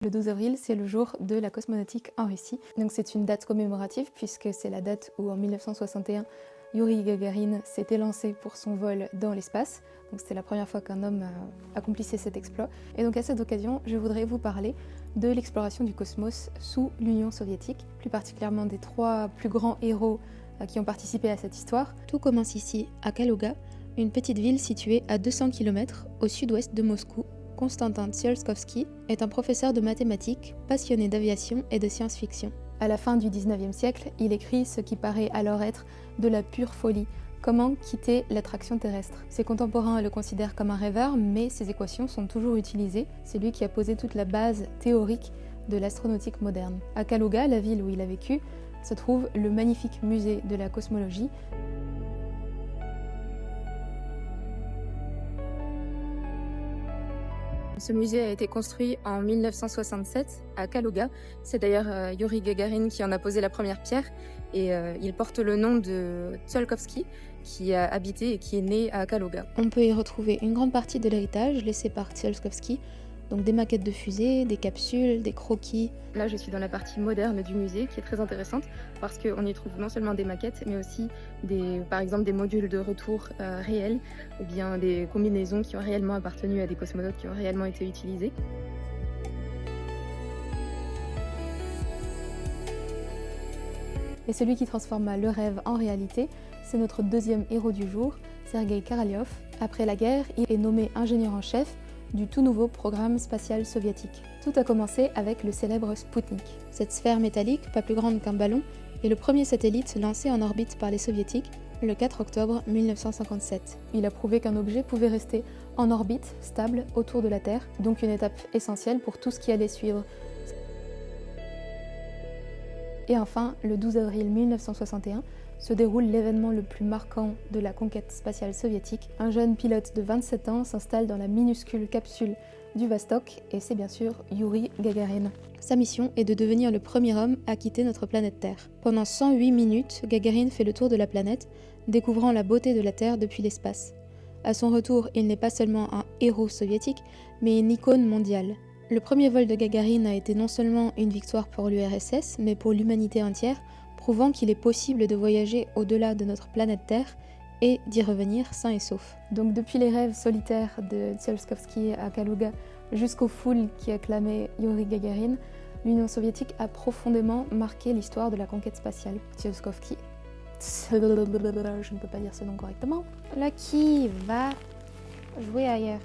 Le 12 avril, c'est le jour de la cosmonautique en Russie. Donc c'est une date commémorative puisque c'est la date où en 1961, Yuri Gagarin s'était lancé pour son vol dans l'espace. Donc c'était la première fois qu'un homme accomplissait cet exploit. Et donc à cette occasion, je voudrais vous parler de l'exploration du cosmos sous l'Union soviétique, plus particulièrement des 3 plus grands héros qui ont participé à cette histoire. Tout commence ici, à Kaluga, une petite ville située à 200 km au sud-ouest de Moscou. Konstantin Tsiolkovsky est un professeur de mathématiques, passionné d'aviation et de science-fiction. À la fin du 19e siècle, il écrit ce qui paraît alors être de la pure folie. Comment quitter l'attraction terrestre? Ses contemporains le considèrent comme un rêveur, mais ses équations sont toujours utilisées. C'est lui qui a posé toute la base théorique de l'astronautique moderne. À Kaluga, la ville où il a vécu, se trouve le magnifique musée de la cosmologie. Ce musée a été construit en 1967 à Kaluga. C'est d'ailleurs Yuri Gagarin qui en a posé la première pierre et il porte le nom de Tsiolkovsky qui a habité et qui est né à Kaluga. On peut y retrouver une grande partie de l'héritage laissé par Tsiolkovsky, donc des maquettes de fusées, des capsules, des croquis. Là, je suis dans la partie moderne du musée qui est très intéressante parce qu'on y trouve non seulement des maquettes, mais aussi par exemple des modules de retour réels ou bien des combinaisons qui ont réellement appartenu à des cosmonautes qui ont réellement été utilisées. Et celui qui transforma le rêve en réalité, c'est notre deuxième héros du jour, Sergueï Korolev. Après la guerre, il est nommé ingénieur en chef du tout nouveau programme spatial soviétique. Tout a commencé avec le célèbre Spoutnik. Cette sphère métallique, pas plus grande qu'un ballon, est le premier satellite lancé en orbite par les soviétiques le 4 octobre 1957. Il a prouvé qu'un objet pouvait rester en orbite, stable, autour de la Terre, donc une étape essentielle pour tout ce qui allait suivre. Et enfin, le 12 avril 1961, se déroule l'événement le plus marquant de la conquête spatiale soviétique. Un jeune pilote de 27 ans s'installe dans la minuscule capsule du Vostok et c'est bien sûr Yuri Gagarin. Sa mission est de devenir le premier homme à quitter notre planète Terre. Pendant 108 minutes, Gagarin fait le tour de la planète, découvrant la beauté de la Terre depuis l'espace. À son retour, il n'est pas seulement un héros soviétique, mais une icône mondiale. Le premier vol de Gagarin a été non seulement une victoire pour l'URSS, mais pour l'humanité entière, prouvant qu'il est possible de voyager au-delà de notre planète Terre et d'y revenir sain et sauf. Donc depuis les rêves solitaires de Tsiolkovsky à Kaluga jusqu'aux foules qui acclamaient Yuri Gagarin, l'Union soviétique a profondément marqué l'histoire de la conquête spatiale. Tsiolkovsky, je ne peux pas dire ce nom correctement, là qui va jouer ailleurs.